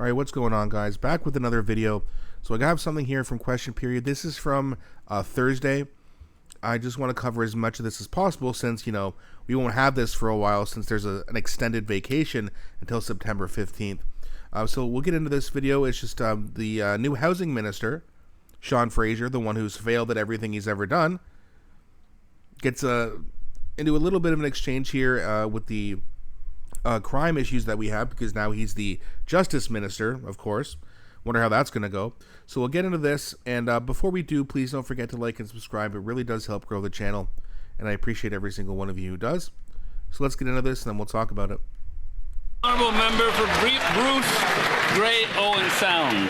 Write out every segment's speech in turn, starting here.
All right, what's going on, guys? Back with another video. So I have something here from Question Period. This is from Thursday. I just want to cover as much of this as possible since, you know, we won't have this for a while since there's an extended vacation until September 15th. So we'll get into this video. It's just the new housing minister, Sean Fraser, the one who's failed at everything he's ever done, gets into a little bit of an exchange here with the crime issues that we have, because now he's the justice minister, of course. Wonder how that's going to go. So we'll get into this, and before we do, please don't forget to like and subscribe. It really does help grow the channel, and I appreciate every single one of you who does. So let's get into this, and then we'll talk about it. Honourable member for Bruce Grey Owen Sound.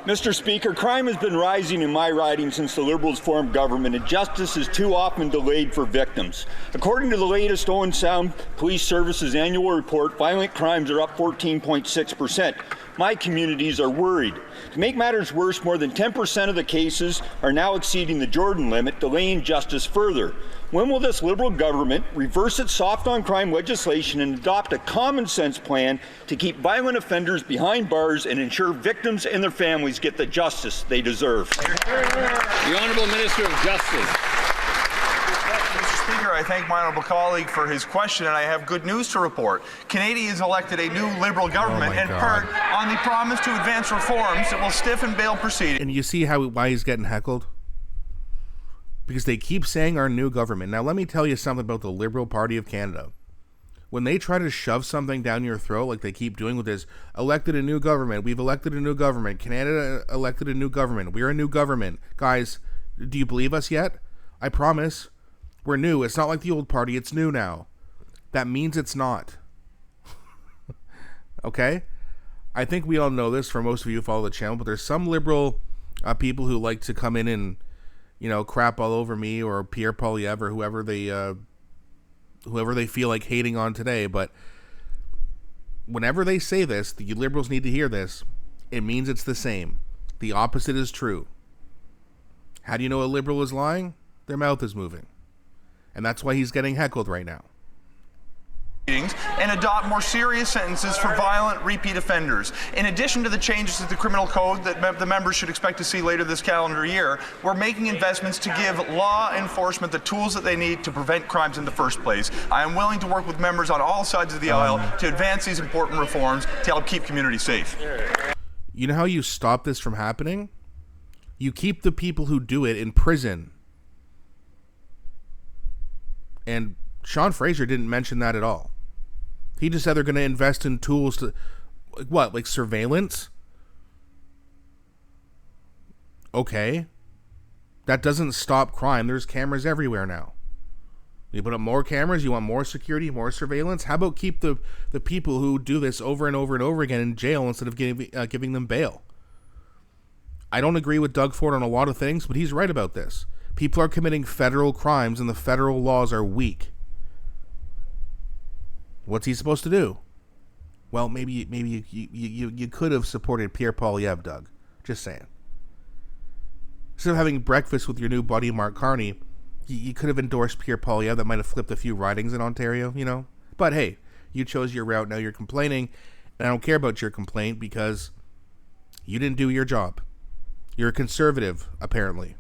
Mr. Speaker, crime has been rising in my riding since the Liberals formed government, and justice is too often delayed for victims. According to the latest Owen Sound Police Service's annual report, violent crimes are up 14.6%. My communities are worried. To make matters worse, more than 10% of the cases are now exceeding the Jordan limit, delaying justice further. When will this Liberal government reverse its soft on crime legislation and adopt a common sense plan to keep violent offenders behind bars and ensure victims and their families get the justice they deserve? The Honourable Minister of Justice. Mr. Speaker, I thank my honourable colleague for his question, and I have good news to report. Canadians elected a new Liberal government in part on the promise to advance reforms that will stiffen bail proceedings. And you see why he's getting heckled? Because they keep saying our new government. Now, let me tell you something about the Liberal Party of Canada. When they try to shove something down your throat, like they keep doing with this, elected a new government, we've elected a new government, Canada elected a new government, we're a new government. Guys, do you believe us yet? I promise. We're new. It's not like the old party. It's new now. That means it's not. Okay? I think we all know this for most of you who follow the channel, but there's some Liberal people who like to come in and, you know, crap all over me or Pierre Poilievre or whoever they feel like hating on today. But whenever they say this, the Liberals need to hear this. It means it's the same. The opposite is true. How do you know a Liberal is lying? Their mouth is moving. And that's why he's getting heckled right now. And adopt more serious sentences for violent repeat offenders. In addition to the changes to the criminal code that the members should expect to see later this calendar year, we're making investments to give law enforcement the tools that they need to prevent crimes in the first place. I am willing to work with members on all sides of the aisle to advance these important reforms to help keep communities safe. You know how you stop this from happening? You keep the people who do it in prison. And Sean Fraser didn't mention that at all. He just said they're going to invest in tools to, like what, like surveillance? Okay. That doesn't stop crime. There's cameras everywhere now. You put up more cameras, you want more security, more surveillance? How about keep the people who do this over and over and over again in jail instead of giving them bail? I don't agree with Doug Ford on a lot of things, but he's right about this. People are committing federal crimes and the federal laws are weak. What's he supposed to do? Well, maybe you could have supported Pierre Poilievre, Doug. Just saying. Instead of having breakfast with your new buddy Mark Carney, you could have endorsed Pierre Poilievre. That might have flipped a few ridings in Ontario, you know. But hey, you chose your route. Now you're complaining, and I don't care about your complaint because you didn't do your job. You're a conservative, apparently.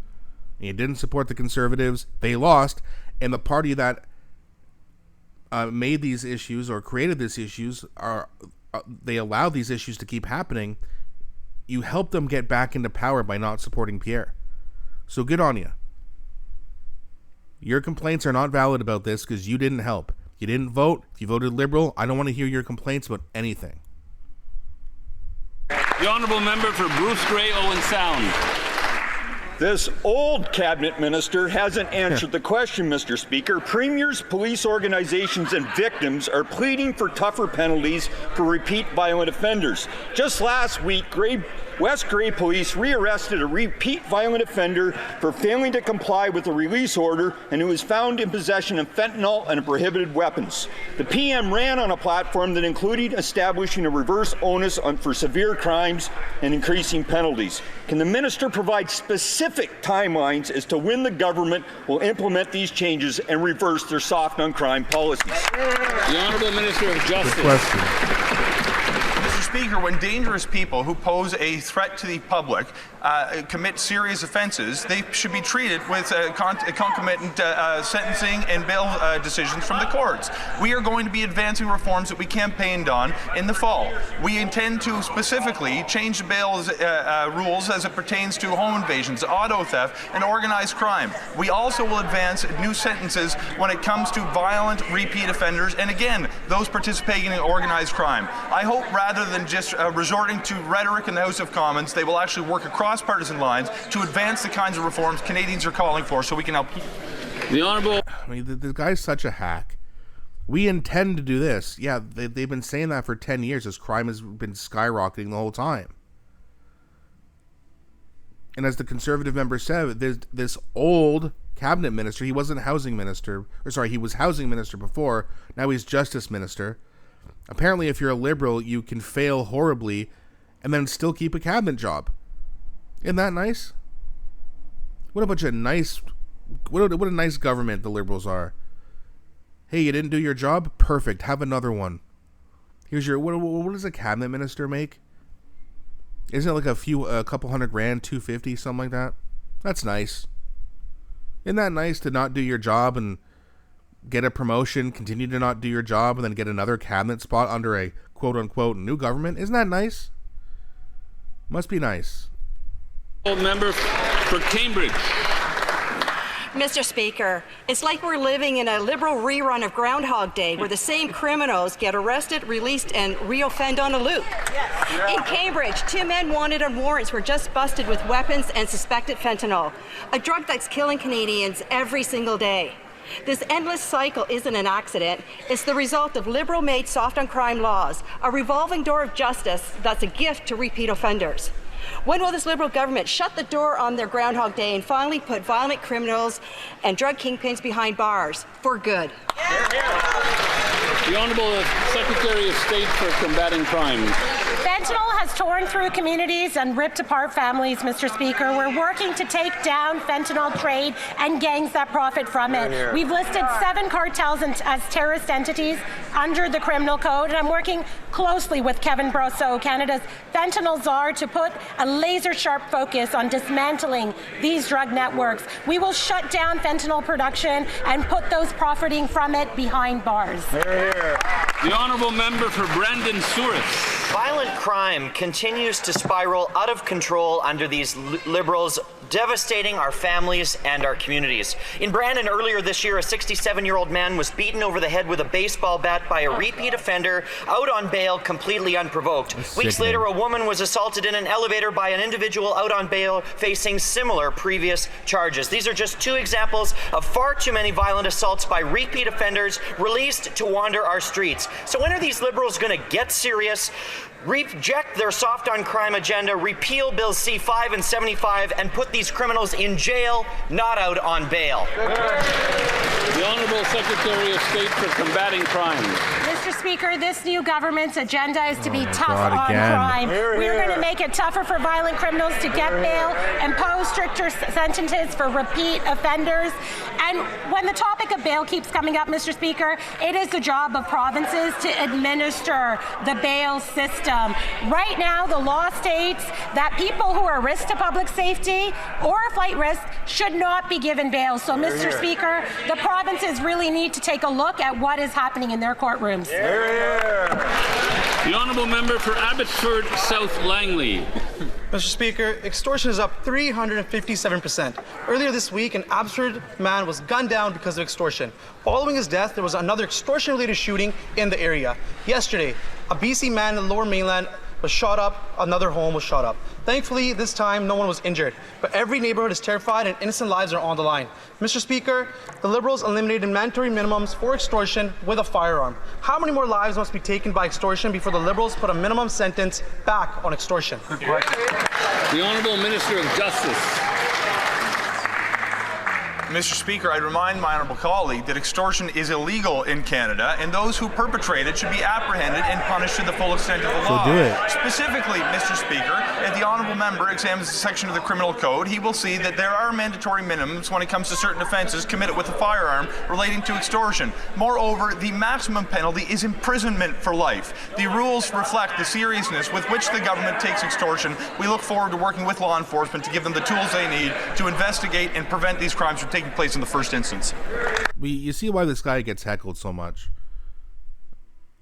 And you didn't support the Conservatives. They lost, and the party that made these issues or created these issues they allowed these issues to keep happening. You helped them get back into power by not supporting Pierre. So good on you. Your complaints are not valid about this because you didn't help. You didn't vote. You voted Liberal. I don't want to hear your complaints about anything. The Honourable Member for Bruce Grey Owen Sound. This old cabinet minister hasn't answered the question, Mr. Speaker. Premiers, police organizations, and victims are pleading for tougher penalties for repeat violent offenders. Just last week, West Grey Police rearrested a repeat violent offender for failing to comply with a release order and who was found in possession of fentanyl and prohibited weapons. The PM ran on a platform that included establishing a reverse onus for severe crimes and increasing penalties. Can the minister provide specific timelines as to when the government will implement these changes and reverse their soft on crime policies? The Honourable Minister of Justice. Mr. Speaker, when dangerous people who pose a threat to the public commit serious offences, they should be treated with concomitant sentencing and bail decisions from the courts. We are going to be advancing reforms that we campaigned on in the fall. We intend to specifically change the bail rules as it pertains to home invasions, auto theft, and organized crime. We also will advance new sentences when it comes to violent repeat offenders, and again, those participating in organized crime. I hope rather than just resorting to rhetoric in the House of Commons, they will actually work across partisan lines to advance the kinds of reforms Canadians are calling for so we can help. The Honourable... I mean, the guy's such a hack. We intend to do this. Yeah, they've been saying that for 10 years as crime has been skyrocketing the whole time. And as the Conservative member said, there's this old cabinet minister, he wasn't housing minister, or sorry, he was housing minister before, now he's justice minister. Apparently, if you're a Liberal, you can fail horribly and then still keep a cabinet job. Isn't that nice? What a bunch of nice... What a nice government the Liberals are. Hey, you didn't do your job? Perfect. Have another one. Here's your... What does a cabinet minister make? Isn't it like a couple $100,000, $250,000, something like that? That's nice. Isn't that nice to not do your job and get a promotion, continue to not do your job, and then get another cabinet spot under a quote-unquote new government? Isn't that nice? Must be nice. Member for Cambridge. Mr. Speaker, it's like we're living in a Liberal rerun of Groundhog Day where the same criminals get arrested, released, and reoffend on a loop. In Cambridge, 2 men wanted on warrants were just busted with weapons and suspected fentanyl, a drug that's killing Canadians every single day. This endless cycle isn't an accident. It's the result of Liberal-made soft-on-crime laws, a revolving door of justice that's a gift to repeat offenders. When will this Liberal government shut the door on their Groundhog Day and finally put violent criminals and drug kingpins behind bars for good? The Honourable Secretary of State for Combating Crime. Fentanyl has torn through communities and ripped apart families, Mr. Speaker. We're working to take down fentanyl trade and gangs that profit from it. We've listed 7 cartels as terrorist entities under the Criminal Code, and I'm working closely with Kevin Brosseau, Canada's fentanyl czar, to put a laser-sharp focus on dismantling these drug networks. We will shut down fentanyl production and put those profiting from it behind bars. The Honourable Member for Brandon Souris. Violent crime continues to spiral out of control under these Liberals, devastating our families and our communities. In Brandon earlier this year, a 67-year-old man was beaten over the head with a baseball bat by a repeat offender out on bail completely unprovoked. Weeks later, a woman was assaulted in an elevator by an individual out on bail facing similar previous charges. These are just 2 examples of far too many violent assaults by repeat offenders released to wander our streets. So when are these Liberals going to get serious, reject their soft-on-crime agenda, repeal Bills C-5 and 75, and put these criminals in jail, not out on bail? The Honourable Secretary of State for Combating Crime. Mr. Speaker, this new government's agenda is to be tough on crime. We're going to make it tougher for violent criminals to get bail, impose stricter sentences for repeat offenders. And when the topic of bail keeps coming up, Mr. Speaker, it is the job of provinces to administer the bail system. Right now, the law states that people who are a risk to public safety or a flight risk should not be given bail. So, Mr. Speaker, the provinces really need to take a look at what is happening in their courtrooms. The Honourable Member for Abbotsford South Langley. Mr. Speaker, extortion is up 357%. Earlier this week, an Abbotsford man was gunned down because of extortion. Following his death, there was another extortion-related shooting in the area. Yesterday, a BC man in the Lower Mainland was shot up, another home was shot up. Thankfully, this time, no one was injured, but every neighborhood is terrified and innocent lives are on the line. Mr. Speaker, the Liberals eliminated mandatory minimums for extortion with a firearm. How many more lives must be taken by extortion before the Liberals put a minimum sentence back on extortion? The Honourable Minister of Justice. Mr. Speaker, I'd remind my honourable colleague that extortion is illegal in Canada, and those who perpetrate it should be apprehended and punished to the full extent of the law. So do it. Specifically, Mr. Speaker, if the honourable member examines the section of the Criminal Code, he will see that there are mandatory minimums when it comes to certain offences committed with a firearm relating to extortion. Moreover, the maximum penalty is imprisonment for life. The rules reflect the seriousness with which the government takes extortion. We look forward to working with law enforcement to give them the tools they need to investigate and prevent these crimes from taking place in the first instance. You see why this guy gets heckled so much?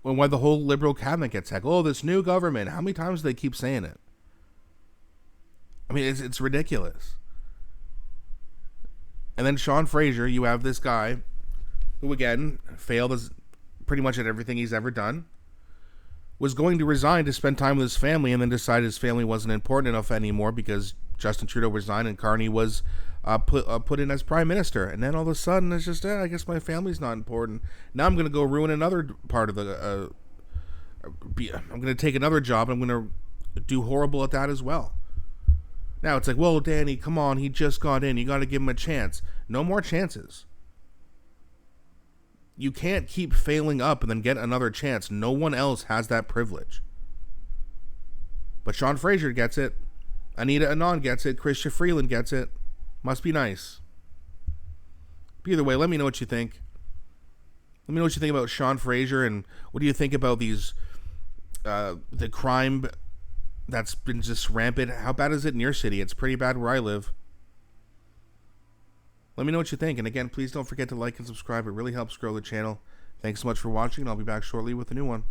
And why the whole Liberal cabinet gets heckled? Oh, this new government. How many times do they keep saying it? I mean, it's ridiculous. And then Sean Fraser, you have this guy who, again, failed as pretty much at everything he's ever done, was going to resign to spend time with his family, and then decided his family wasn't important enough anymore because Justin Trudeau resigned and Carney was put in as prime minister. And then all of a sudden it's just, I guess my family's not important. Now I'm going to go ruin another part of the I'm going to take another job and I'm going to do horrible at that as well. Now it's like, well, Danny, come on, he just got in, you got to give him a chance. No more chances. You can't keep failing up and then get another chance. No one else has that privilege. But Sean Fraser gets it. Anita Anand gets it. Chrystia Freeland gets it. Must be nice. But either way, let me know what you think. Let me know what you think about Sean Fraser, and what do you think about these, the crime that's been just rampant. How bad is it in your city? It's pretty bad where I live. Let me know what you think. And again, please don't forget to like and subscribe. It really helps grow the channel. Thanks so much for watching, and I'll be back shortly with a new one.